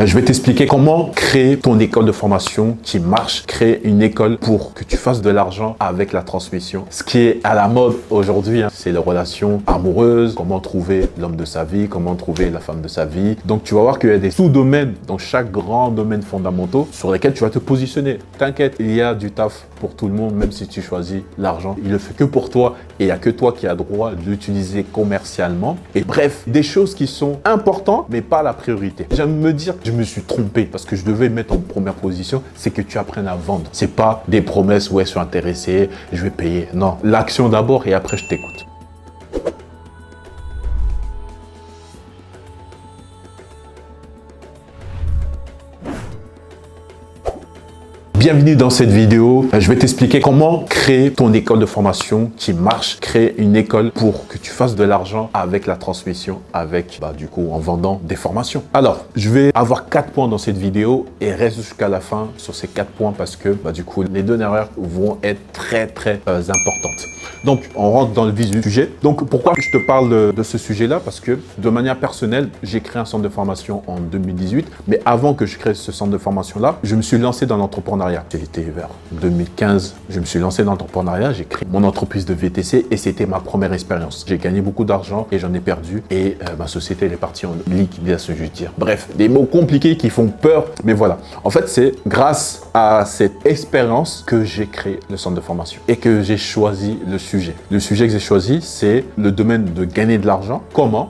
Je vais t'expliquer comment créer ton école de formation qui marche, créer une école pour que tu fasses de l'argent avec la transmission. Ce qui est à la mode aujourd'hui, c'est les relations amoureuses, comment trouver l'homme de sa vie, comment trouver la femme de sa vie. Donc tu vas voir qu'il y a des sous-domaines dans chaque grand domaine fondamentaux sur lesquels tu vas te positionner. T'inquiète, il y a du taf pour tout le monde, même si tu choisis l'argent. Il le fait que pour toi et il n'y a que toi qui as droit de l'utiliser commercialement. Et bref, des choses qui sont importantes, mais pas la priorité. J'aime me dire que je me suis trompé parce que je devais mettre en première position, c'est que tu apprennes à vendre. C'est pas des promesses, ouais, je suis intéressé, je vais payer. Non, l'action d'abord et après je t'écoute. Bienvenue dans cette vidéo. Je vais t'expliquer comment créer ton école de formation qui marche, créer une école pour que tu fasses de l'argent avec la transmission, avec du coup en vendant des formations. Alors, je vais avoir 4 points dans cette vidéo et reste jusqu'à la fin sur ces 4 points parce que du coup les deux erreurs vont être très importantes. Donc, on rentre dans le vif du sujet. Donc, pourquoi je te parle de ce sujet-là? Parce que de manière personnelle, j'ai créé un centre de formation en 2018. Mais avant que je crée ce centre de formation-là, je me suis lancé dans l'entrepreneuriat. C'était vers 2015. Je me suis lancé dans l'entrepreneuriat. J'ai créé mon entreprise de VTC et c'était ma première expérience. J'ai gagné beaucoup d'argent et j'en ai perdu. Et ma société elle est partie en liquidation judiciaire. Bref, des mots compliqués qui font peur. Mais voilà. En fait, c'est grâce à cette expérience que j'ai créé le centre de formation et que j'ai choisi le sujet. Le sujet que j'ai choisi, c'est le domaine de gagner de l'argent. Comment?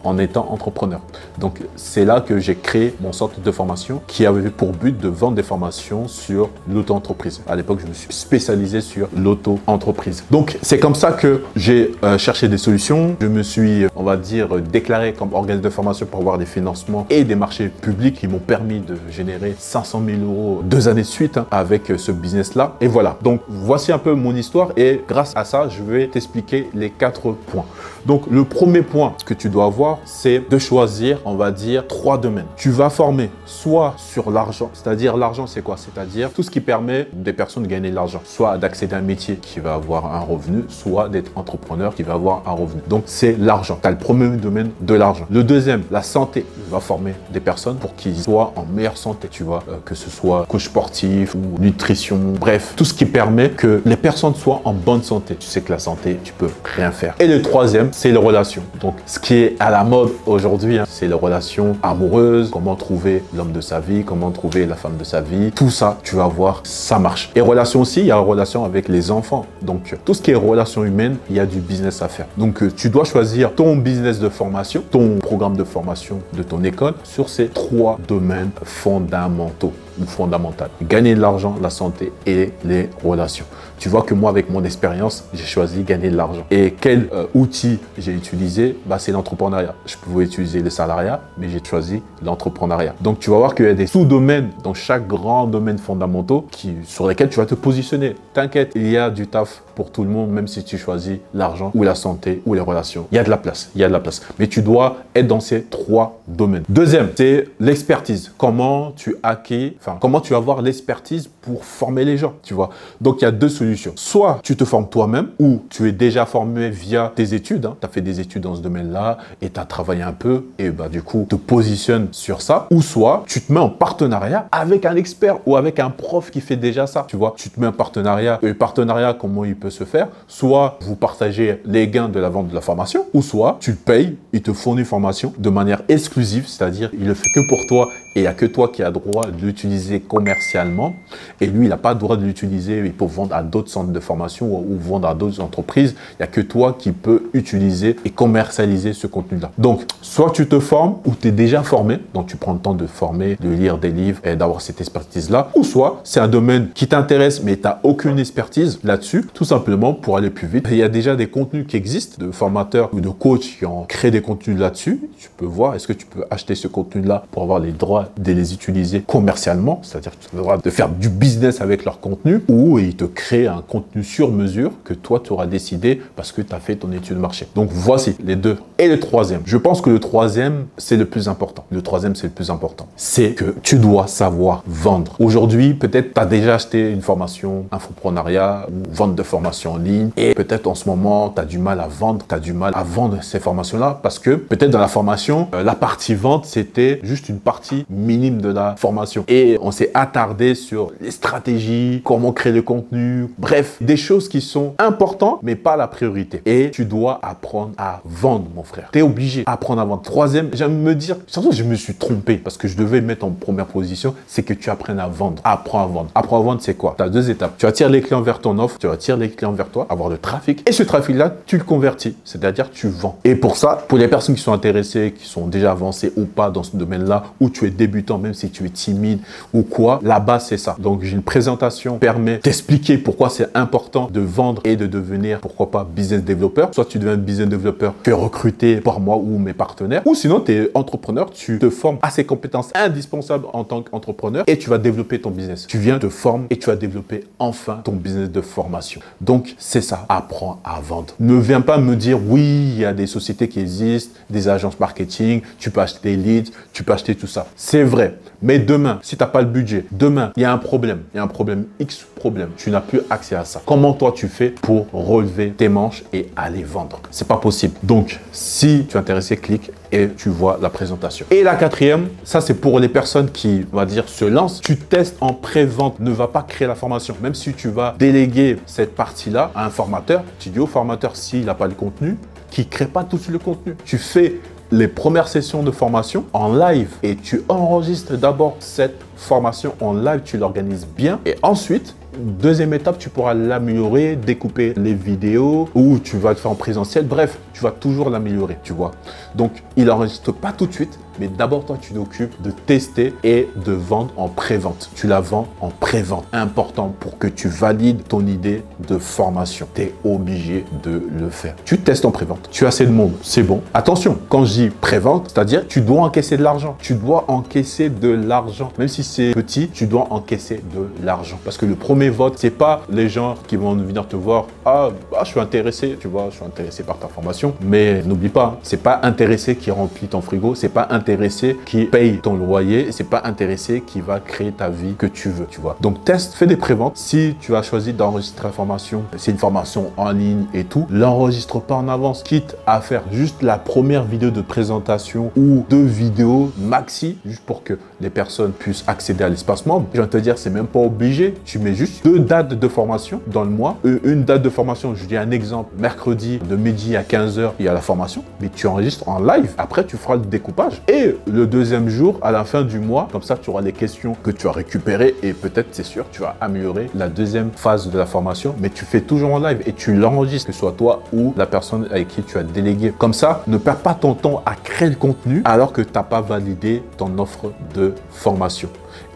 En étant entrepreneur. Donc, c'est là que j'ai créé mon centre de formation qui avait pour but de vendre des formations sur l'auto-entreprise. À l'époque, je me suis spécialisé sur l'auto-entreprise. Donc, c'est comme ça que j'ai cherché des solutions. Je me suis, on va dire, déclaré comme organisme de formation pour avoir des financements et des marchés publics qui m'ont permis de générer 500 000 € 2 années de suite avec ce business-là. Et voilà. Donc, voici un peu mon histoire et grâce à ça, je vais t'expliquer les 4 points. Donc, le premier point que tu dois avoir, c'est de choisir, on va dire, 3 domaines. Tu vas former soit sur l'argent, c'est-à-dire l'argent, c'est quoi? C'est-à-dire tout ce qui permet des personnes de gagner de l'argent, soit d'accéder à un métier qui va avoir un revenu, soit d'être entrepreneur qui va avoir un revenu. Donc, c'est l'argent. Tu as le premier domaine de l'argent. Le deuxième, la santé. Tu vas former des personnes pour qu'ils soient en meilleure santé, tu vois, que ce soit coach sportif ou nutrition, bref, tout ce qui permet que les personnes soient en bonne santé. Tu sais que la santé, tu peux rien faire. Et le troisième, c'est les relations. Donc, ce qui est à la mode aujourd'hui, c'est les relations amoureuses, comment trouver l'homme de sa vie, comment trouver la femme de sa vie. Tout ça, tu vas voir, ça marche. Et relations aussi, il y a une relation avec les enfants. Donc, tout ce qui est relations humaines, il y a du business à faire. Donc, tu dois choisir ton business de formation, ton programme de formation de ton école sur ces 3 domaines fondamentaux ou fondamentales. Gagner de l'argent, la santé et les relations. Tu vois que moi, avec mon expérience, j'ai choisi gagner de l'argent. Et quel outil j'ai utilisé? C'est l'entrepreneuriat. Je pouvais utiliser le salariat, mais j'ai choisi l'entrepreneuriat. Donc, tu vas voir qu'il y a des sous-domaines dans chaque grand domaine fondamentaux sur lesquels tu vas te positionner. T'inquiète, il y a du taf pour tout le monde, même si tu choisis l'argent ou la santé ou les relations. Il y a de la place, il y a de la place. Mais tu dois être dans ces 3 domaines. Deuxième, c'est l'expertise. Comment tu vas avoir l'expertise pour former les gens, tu vois. Donc, il y a 2 solutions. Soit tu te formes toi-même ou tu es déjà formé via tes études. Tu as fait des études dans ce domaine-là et tu as travaillé un peu et du coup, te positionnes sur ça. Ou soit tu te mets en partenariat avec un expert ou avec un prof qui fait déjà ça, tu vois. Tu te mets en partenariat. Et partenariat, comment il peut se faire? Soit vous partagez les gains de la vente de la formation ou soit tu le payes, il te fournit une formation de manière exclusive, c'est-à-dire il le fait que pour toi et il n'y a que toi qui as droit de l'utiliser commercialement et lui, il n'a pas le droit de l'utiliser, il peut vendre à d'autres centres de formation ou vendre à d'autres entreprises. Il n'y a que toi qui peux utiliser et commercialiser ce contenu-là. Donc, soit tu te formes ou tu es déjà formé, donc tu prends le temps de former, de lire des livres et d'avoir cette expertise-là, ou soit c'est un domaine qui t'intéresse mais tu n'as aucune expertise là-dessus, tout simplement pour aller plus vite. Il y a déjà des contenus qui existent de formateurs ou de coachs qui ont créé des contenus là-dessus. Tu peux voir, est-ce que tu peux acheter ce contenu-là pour avoir les droits de les utiliser commercialement? seulement, c'est-à-dire que tu as le droit de faire du business avec leur contenu, ou ils te créent un contenu sur mesure que toi, tu auras décidé parce que tu as fait ton étude de marché. Donc, voici les deux. Et le troisième, je pense que le troisième, c'est le plus important. Le troisième, c'est le plus important. C'est que tu dois savoir vendre. Aujourd'hui, peut-être tu as déjà acheté une formation infopreneuriat ou vente de formation en ligne et peut-être en ce moment, tu as du mal à vendre, tu as du mal à vendre ces formations-là parce que peut-être dans la formation, la partie vente, c'était juste une partie minime de la formation. Et on s'est attardé sur les stratégies, comment créer le contenu, bref, des choses qui sont importantes, mais pas la priorité. Et tu dois apprendre à vendre, mon frère. Tu es obligé d'apprendre à vendre. Troisième, j'aime me dire, surtout je me suis trompé parce que je devais mettre en première position, c'est que tu apprennes à vendre. Apprends à vendre. Apprends à vendre, c'est quoi? Tu as deux étapes. Tu attires les clients vers ton offre, tu attires les clients vers toi, avoir le trafic. Et ce trafic-là, tu le convertis, c'est-à-dire tu vends. Et pour ça, pour les personnes qui sont intéressées, qui sont déjà avancées ou pas dans ce domaine-là, où tu es débutant, même si tu es timide ou quoi, là-bas, c'est ça. Donc, j'ai une présentation qui permet d'expliquer pourquoi c'est important de vendre et de devenir, pourquoi pas, business développeur. Soit tu deviens business développeur, tu es recruté par moi ou mes partenaires, ou sinon, tu es entrepreneur, tu te formes à ces compétences indispensables en tant qu'entrepreneur et tu vas développer ton business. Tu viens te former et tu vas développer enfin ton business de formation. Donc, c'est ça. Apprends à vendre. Ne viens pas me dire, oui, il y a des sociétés qui existent, des agences marketing, tu peux acheter des leads, tu peux acheter tout ça. C'est vrai. Mais demain, si tu n'as pas le budget, demain, il y a un problème. Il y a un problème, X problème. Tu n'as plus accès à ça. Comment toi, tu fais pour relever tes manches et aller vendre? C'est pas possible. Donc, si tu es intéressé, clique et tu vois la présentation. Et la quatrième, ça c'est pour les personnes qui, on va dire, se lancent. Tu testes en pré-vente. Ne va pas créer la formation. Même si tu vas déléguer cette partie-là à un formateur, tu dis au formateur, s'il n'a pas le contenu, qu'il ne crée pas tout de suite le contenu. Tu fais les premières sessions de formation en live et tu enregistres d'abord cette formation en live, tu l'organises bien et ensuite, deuxième étape, tu pourras l'améliorer, découper les vidéos ou tu vas le faire en présentiel. Bref, tu vas toujours l'améliorer, tu vois. Donc, il n'enregistre pas tout de suite, mais d'abord, toi, tu t'occupes de tester et de vendre en pré-vente. Tu la vends en pré-vente. Important pour que tu valides ton idée de formation. Tu es obligé de le faire. Tu testes en pré-vente. Tu as assez de monde, c'est bon. Attention, quand je dis pré-vente, c'est-à-dire tu dois encaisser de l'argent. Tu dois encaisser de l'argent. Même si c'est petit, tu dois encaisser de l'argent. Parce que le premier vote, c'est pas les gens qui vont venir te voir. Ah, je suis intéressé, tu vois, je suis intéressé par ta formation. Mais n'oublie pas, c'est pas intéressé qui remplit ton frigo, c'est pas intéressé qui paye ton loyer, c'est pas intéressé qui va créer ta vie que tu veux, tu vois. Donc teste, fais des préventes. Si tu as choisi d'enregistrer la formation, c'est une formation en ligne et tout, l'enregistre pas en avance, quitte à faire juste la première vidéo de présentation ou 2 vidéos maxi, juste pour que les personnes puissent accéder à l'espace membre. Je viens de te dire, c'est même pas obligé. Tu mets juste 2 dates de formation dans le mois. Une date de formation, je dis un exemple, mercredi de midi à 15h, il y a la formation, mais tu enregistres en live. Après, tu feras le découpage. Et le deuxième jour, à la fin du mois, comme ça, tu auras les questions que tu as récupérées et peut-être, c'est sûr, tu vas améliorer la deuxième phase de la formation, mais tu fais toujours en live et tu l'enregistres, que ce soit toi ou la personne avec qui tu as délégué. Comme ça, ne perds pas ton temps à créer le contenu alors que tu n'as pas validé ton offre de formation.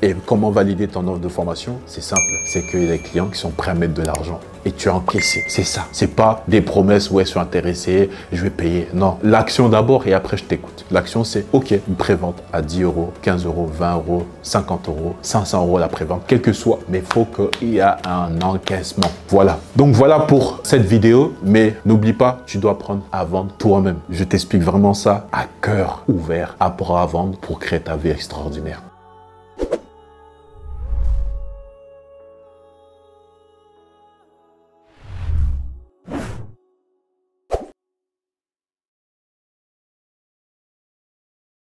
Et comment valider ton offre de formation? C'est simple, c'est qu'il y a des clients qui sont prêts à mettre de l'argent et tu as encaissé. C'est ça. C'est pas des promesses, ouais, je suis intéressé, je vais payer. Non, l'action d'abord et après je t'écoute. L'action, c'est OK, une prévente à 10 €, 15 €, 20 €, 50 €, 500 € la prévente, quel que soit, mais il faut qu'il y ait un encaissement. Voilà. Donc voilà pour cette vidéo, mais n'oublie pas, tu dois apprendre à vendre toi-même. Je t'explique vraiment ça à cœur ouvert, apprends à vendre pour créer ta vie extraordinaire.